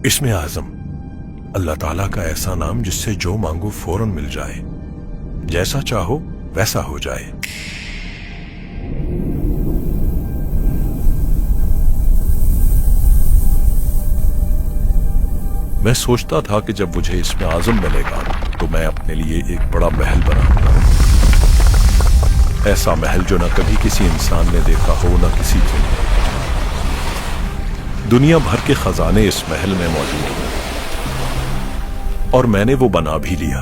इसमें आज़म अल्लाह ताला का ऐसा नाम जिससे जो मांगो फौरन मिल जाए, जैसा चाहो वैसा हो जाए। मैं सोचता था कि जब मुझे इसमें आज़म मिलेगा तो मैं अपने लिए एक बड़ा महल बनाऊंगा, ऐसा महल जो न कभी किसी इंसान ने देखा हो, न किसी जिन ने। दुनिया भर के खजाने इस महल में मौजूद हैं और मैंने वो बना भी लिया।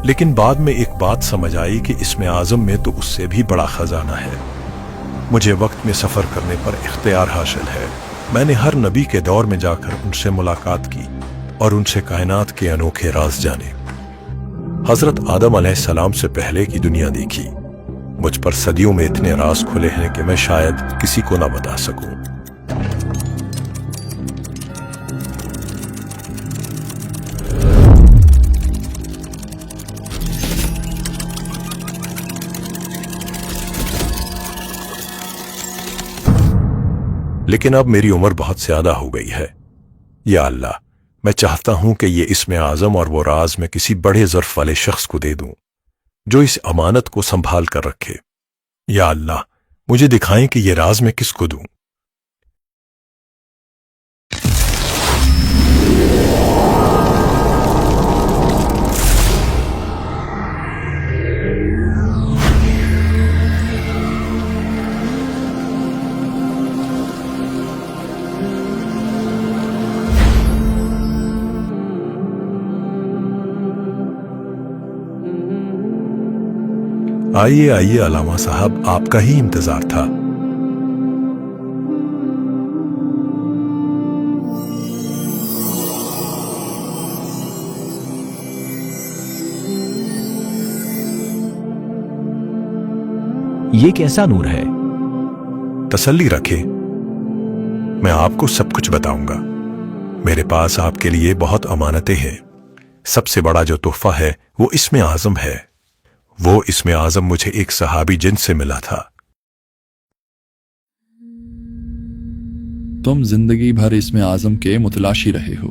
लेकिन बाद में एक बात समझ आई कि इसमें आज़म में तो उससे भी बड़ा खजाना है। मुझे वक्त में सफर करने पर इख्तियार हासिल है। मैंने हर नबी के दौर में जाकर उनसे मुलाकात की और उनसे कायनात के अनोखे राज जाने। हजरत आदम अलैहिस्सलाम से पहले की दुनिया देखी। मुझ पर सदियों में इतने राज खुले हैं कि मैं शायद किसी को ना बता सकूं। लेकिन अब मेरी उम्र बहुत ज्यादा हो गई है। या अल्लाह, मैं चाहता हूं कि ये इसमें आज़म और वो राज मैं किसी बड़े ज़र्फ वाले शख्स को दे दूं जो इस अमानत को संभाल कर रखे। या अल्लाह, मुझे दिखाएं कि ये राज मैं किसको दूं। आइए आइए अलामा साहब, आपका ही इंतजार था। ये कैसा नूर है? तसल्ली रखे, मैं आपको सब कुछ बताऊंगा। मेरे पास आपके लिए बहुत अमानतें हैं। सबसे बड़ा जो तोहफा है वो इसमें आज़म है। वो इसमें आज़म मुझे एक सहाबी जिन से मिला था। तुम जिंदगी भर इसमें आज़म के मुतलाशी रहे हो।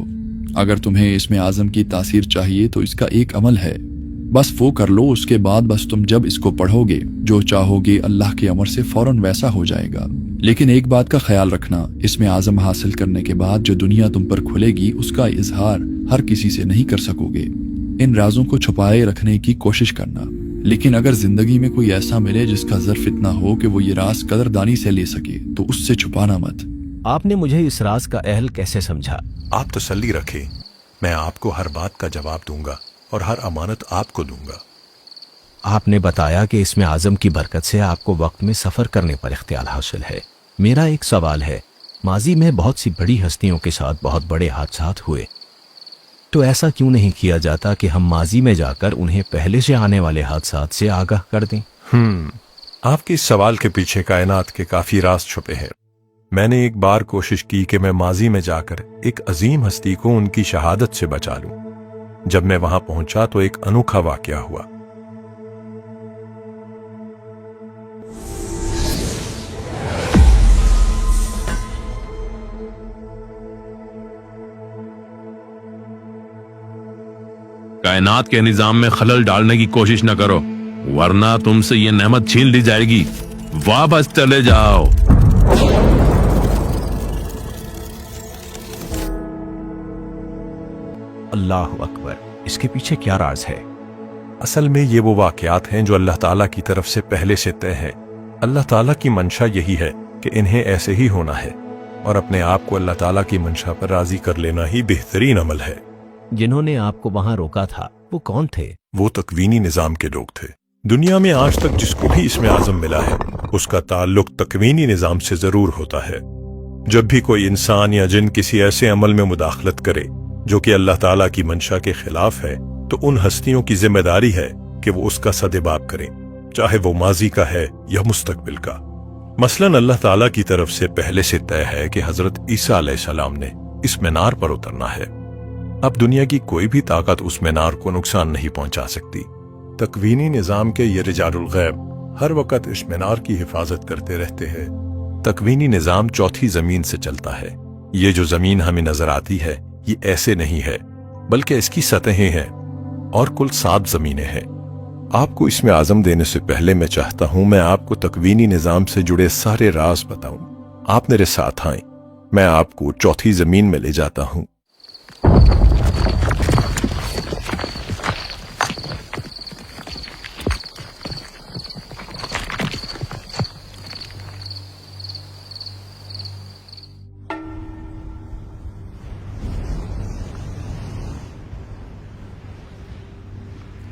अगर तुम्हें इसमें आज़म की तासीर चाहिए तो इसका एक अमल है, बस वो कर लो। उसके बाद बस तुम जब इसको पढ़ोगे, जो चाहोगे अल्लाह के अमर से फौरन वैसा हो जाएगा। लेकिन एक बात का ख्याल रखना, इसमें आज़म हासिल करने के बाद जो दुनिया तुम पर खुलेगी उसका इजहार हर किसी से नहीं कर सकोगे। इन राजों को छुपाए रखने की कोशिश करना। लेकिन अगर जिंदगी में कोई ऐसा मिले जिसका ज़र्फ इतना हो कि वो ये राज कदरदानी से ले सके तो उससे छुपाना मत। आपने मुझे इस राज का अहल कैसे समझा? आप तसल्ली रखें, मैं आपको हर बात का जवाब दूंगा और हर अमानत आपको दूंगा। आपने बताया कि इसमें आज़म की बरकत से आपको वक्त में सफ़र करने पर इख्तियार हासिल है। मेरा एक सवाल है, माजी में बहुत सी बड़ी हस्तियों के साथ बहुत बड़े हादसात हुए, तो ऐसा क्यों नहीं किया जाता कि हम माजी में जाकर उन्हें पहले से आने वाले हादसात से आगाह कर दें? आपके इस सवाल के पीछे कायनात के काफी राज छुपे हैं। मैंने एक बार कोशिश की कि मैं माजी में जाकर एक अजीम हस्ती को उनकी शहादत से बचा लूं। जब मैं वहां पहुंचा तो एक अनोखा वाकया हुआ। कायनात के निजाम में खलल डालने की कोशिश न करो, वरना तुमसे ये नेमत छीन ली जाएगी। वापस चले जाओ। अल्लाह अकबर, इसके पीछे क्या राज है? असल में ये वो वाकयात हैं जो अल्लाह ताला की तरफ से पहले से तय है। अल्लाह ताला की मंशा यही है कि इन्हें ऐसे ही होना है और अपने आप को अल्लाह ताला की मंशा पर राजी कर लेना ही बेहतरीन अमल है। जिन्होंने आपको वहां रोका था वो कौन थे? वो तकवीनी निजाम के लोग थे। दुनिया में आज तक जिसको भी इसमें आज़म मिला है उसका ताल्लुक तकवीनी निजाम से जरूर होता है। जब भी कोई इंसान या जिन किसी ऐसे अमल में मुदाखलत करे जो कि अल्लाह ताला की मंशा के खिलाफ है, तो उन हस्तियों की जिम्मेदारी है कि वो उसका सदेबाब करें, चाहे वो माजी का है या मुस्तकबिल का। मसलन अल्लाह ताला की तरफ से पहले से तय है कि हजरत ईसा अलैहिस्सलाम ने इस मीनार पर उतरना है। अब दुनिया की कोई भी ताकत उस मीनार को नुकसान नहीं पहुंचा सकती। तकवीनी निजाम के ये रिजालुल गैब हर वक्त इस मीनार की हिफाजत करते रहते हैं। तकवीनी निजाम चौथी जमीन से चलता है। ये जो जमीन हमें नजर आती है ये ऐसे नहीं है, बल्कि इसकी सतहें हैं और कुल 7 जमीनें हैं। आपको इसमें आजम देने से पहले मैं चाहता हूं मैं आपको तकवीनी निजाम से जुड़े सारे राज बताऊं। आप मेरे साथ आए, मैं आपको चौथी जमीन में ले जाता हूं।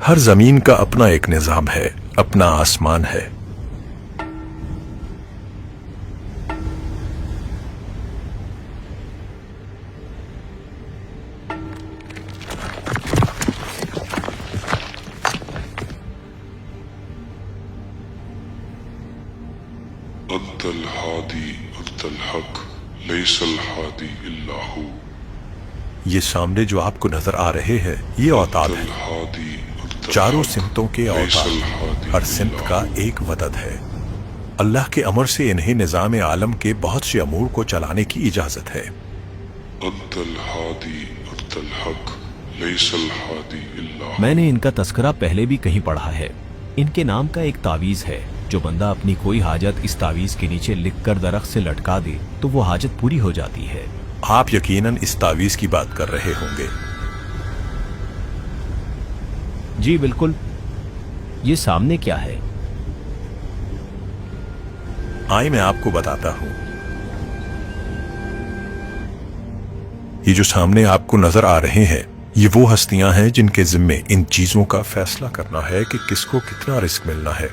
हर जमीन का अपना एक निजाम है, अपना आसमान है। अद्दल हादी अद्दल हक लैसल हादी इल्ला हू। ये सामने जो आपको नजर आ रहे हैं ये औताद है, हादी चारों सिमतों के औताद। हर सिमत का एक वदद है। अल्लाह के अमर से इन्हें निजाम आलम के बहुत से अमूर को चलाने की इजाजत है। अद्दल हादी अद्दल हक लैसल हादी इल्ला। मैंने इनका तस्करा पहले भी कहीं पढ़ा है। इनके नाम का एक तावीज है, जो बंदा अपनी कोई हाजत इस तावीज के नीचे लिखकर दरख्त से लटका दे तो वो हाजत पूरी हो जाती है। आप यकीनन इस तावीज की बात कर रहे होंगे। जी बिल्कुल। ये सामने क्या है? आइए मैं आपको बताता हूं। ये जो सामने आपको नजर आ रहे हैं ये वो हस्तियां हैं जिनके जिम्मे इन चीजों का फैसला करना है कि किसको कितना रिस्क मिलना है,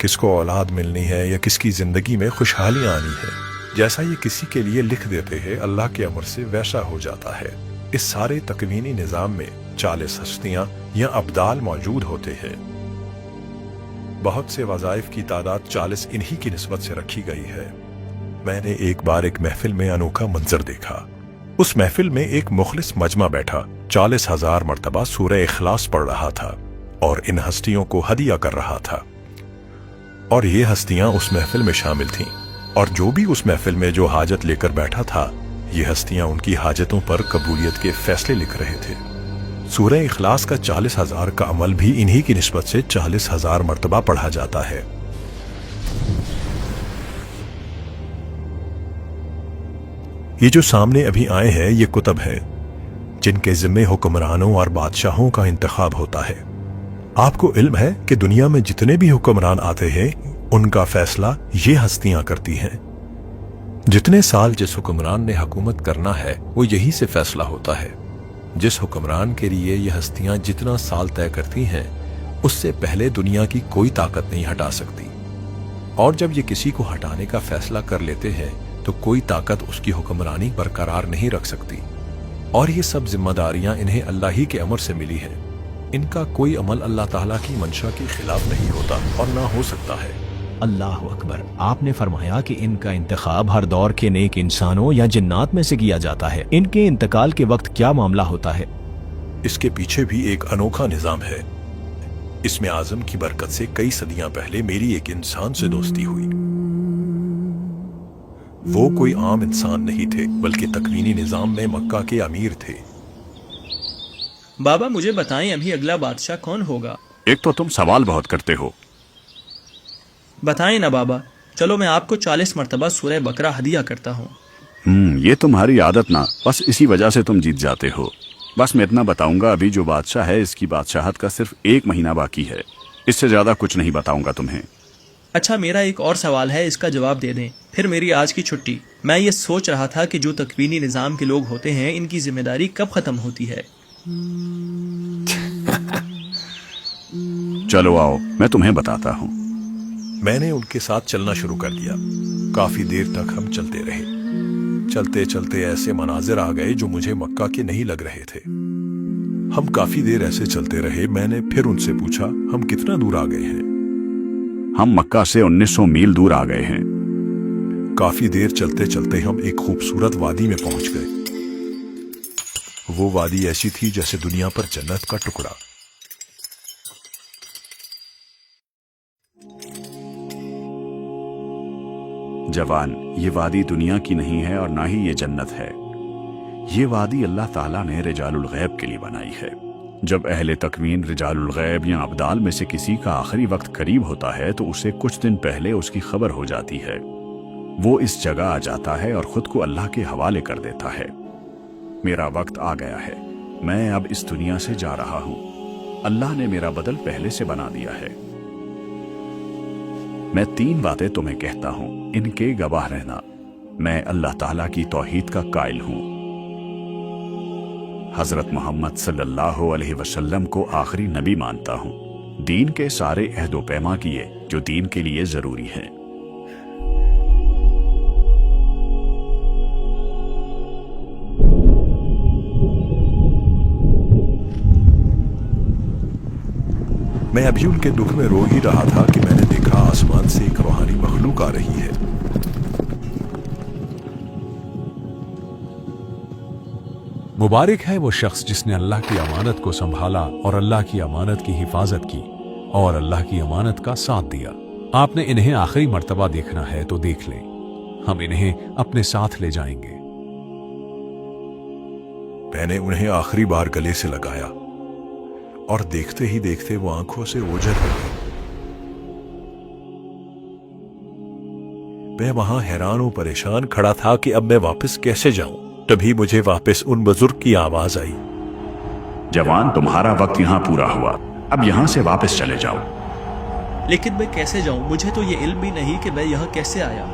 किसको औलाद मिलनी है या किसकी जिंदगी में खुशहालियां आनी है। जैसा ये किसी के लिए लिख देते हैं अल्लाह के अमर से वैसा हो जाता है। इस सारे तकवीनी निजाम में 40 हस्तियां या अब्दाल मौजूद होते हैं। बहुत से वज़ाइफ की तादाद 40 इन्हीं की निस्बत से रखी गई है। मैंने एक बार एक महफिल में अनोखा मंजर देखा। उस महफिल में एक मुखलिस मजमा बैठा 40,000 मरतबा सूरह इखलास पढ़ रहा था और इन हस्तियों को हदिया कर रहा था। और ये हस्तियां उस महफिल में शामिल थीं, और जो भी उस महफिल में जो हाजत लेकर बैठा था ये हस्तियां उनकी हाजतों पर कबूलियत के फैसले लिख रहे थे। सूरह इखलास का 40,000 का अमल भी इन्हीं की निस्बत से 40,000 मरतबा पढ़ा जाता है। ये जो सामने अभी आए हैं ये कुतब हैं जिनके जिम्मे हुक्मरानों और बादशाहों का इंतखाब होता है। आपको इल्म है कि दुनिया में जितने भी हुक्मरान आते हैं उनका फैसला ये हस्तियां करती हैं। जितने साल जिस हुक्मरान ने हुकूमत करना है वो यही से फैसला होता है। जिस हुक्मरान के लिए ये हस्तियां जितना साल तय करती हैं उससे पहले दुनिया की कोई ताकत नहीं हटा सकती, और जब ये किसी को हटाने का फैसला कर लेते हैं तो कोई ताकत उसकी हुक्मरानी बरकरार नहीं रख सकती। और ये सब जिम्मेदारियां इन्हें अल्लाह ही के अमर से मिली हैं। इनका कोई अमल अल्लाह ताला की मंशा के खिलाफ नहीं होता और ना हो सकता है। अल्लाह अकबर। आपने फरमाया कि इनका इंतखाब हर दौर के नेक इंसानों या जिन्नात में से किया जाता है। इनके इंतकाल के वक्त क्या मामला होता है? इसके पीछे भी एक अनोखा निजाम है। इसमें आजम की बरकत से कई सदियां पहले मेरी एक इंसान से दोस्ती हुई। वो कोई आम इंसान नहीं थे बल्कि तकवीनी निजाम में मक्का के अमीर थे। बाबा मुझे बताएं अभी अगला बादशाह कौन होगा? एक तो तुम सवाल बहुत करते हो। बताएं ना बाबा। चलो मैं आपको 40 मरतबा सूरह बकरा हदिया करता हूँ। ये तुम्हारी आदत ना, बस इसी वजह से तुम जीत जाते हो। बस मैं इतना बताऊंगा, अभी जो बादशाह है इसकी बादशाहत का सिर्फ 1 महीना बाकी है। इससे ज्यादा कुछ नहीं बताऊंगा तुम्हें। अच्छा मेरा एक और सवाल है, इसका जवाब दे दें फिर मेरी आज की छुट्टी। मैं ये सोच रहा था कि जो तकवीनी निज़ाम के लोग होते हैं इनकी जिम्मेदारी कब ख़त्म होती है? चलो आओ मैं तुम्हें बताता हूँ। मैंने उनके साथ चलना शुरू कर दिया। काफी देर तक हम चलते रहे। चलते चलते ऐसे मनाजिर आ गए जो मुझे मक्का के नहीं लग रहे थे। हम काफी देर ऐसे चलते रहे। मैंने फिर उनसे पूछा, हम कितना दूर आ गए हैं? हम मक्का से 1900 मील दूर आ गए हैं। काफी देर चलते चलते हम एक खूबसूरत वादी में पहुंच गए। वो वादी ऐसी थी जैसे दुनिया पर जन्नत का टुकड़ा। जवान, ये वादी दुनिया की नहीं है और ना ही ये जन्नत है। ये वादी अल्लाह ताला ने रिजालुल गैब के लिए बनाई है। जब अहले तकवीन रिजालुल गैब या अब्दाल में से किसी का आखिरी वक्त करीब होता है तो उसे कुछ दिन पहले उसकी खबर हो जाती है। वो इस जगह आ जाता है और खुद को अल्लाह के हवाले कर देता है। मेरा वक्त आ गया है, मैं अब इस दुनिया से जा रहा हूँ। अल्लाह ने मेरा बदल पहले से बना दिया है। मैं 3 बातें तुम्हें कहता हूँ, इनके गवाह रहना। मैं अल्लाह ताला की तौहीद का कायल हूँ। हजरत मोहम्मद सल्लल्लाहु अलैहि वसल्लम को आखिरी नबी मानता हूँ। दीन के सारे अहदो पैमा किए जो दीन के लिए जरूरी हैं। मैं अभी उनके दुख में रो ही रहा था कि मैंने देखा आसमान से एक रूहानी मखलूक आ रही है। मुबारक है वो शख्स जिसने अल्लाह की अमानत को संभाला और अल्लाह की अमानत की हिफाजत की और अल्लाह की अमानत का साथ दिया। आपने इन्हें आखिरी मर्तबा देखना है तो देख लें, हम इन्हें अपने साथ ले जाएंगे। मैंने उन्हें आखिरी बार गले से लगाया और देखते ही देखते वो आंखों से ओझल हो गई। मैं वहां हैरान और परेशान खड़ा था कि अब मैं वापस कैसे जाऊं। तभी मुझे वापस उन बुजुर्ग की आवाज आई, जवान, तुम्हारा वक्त यहाँ पूरा हुआ, अब यहाँ से वापस चले जाओ। लेकिन मैं कैसे जाऊं? मुझे तो ये इल्म भी नहीं कि मैं यहाँ कैसे आया।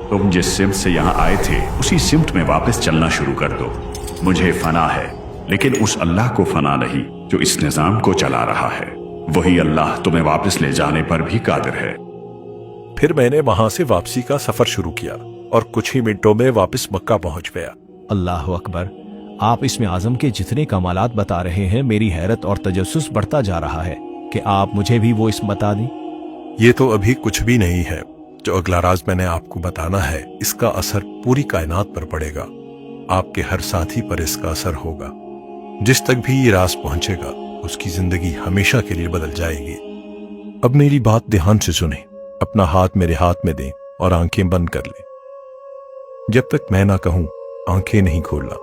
तुम जिस सिमत से यहाँ आए थे उसी सिमत में वापस चलना शुरू कर दो। मुझे फना है, लेकिन उस अल्लाह को फना नहीं जो इस निजाम को चला रहा है। वही अल्लाह तुम्हें वापस ले जाने पर भी कादिर है। फिर मैंने वहां से वापसी का सफर शुरू किया और कुछ ही मिनटों में वापस मक्का पहुंच गया। अल्लाह अकबर, आप इसमें आजम के जितने कमालात बता रहे हैं, मेरी हैरत और तजस्सुस बढ़ता जा रहा है कि आप मुझे भी वो इसम बता दें। ये तो अभी कुछ भी नहीं है। जो अगला राज मैंने आपको बताना है, इसका असर पूरी कायनात पर पड़ेगा। आपके हर साथी पर इसका असर होगा। जिस तक भी ये राज पहुंचेगा उसकी जिंदगी हमेशा के लिए बदल जाएगी। अब मेरी बात ध्यान से सुने, अपना हाथ मेरे हाथ में दें और आंखें बंद कर लें। जब तक मैं ना कहूं आंखें नहीं खोलना।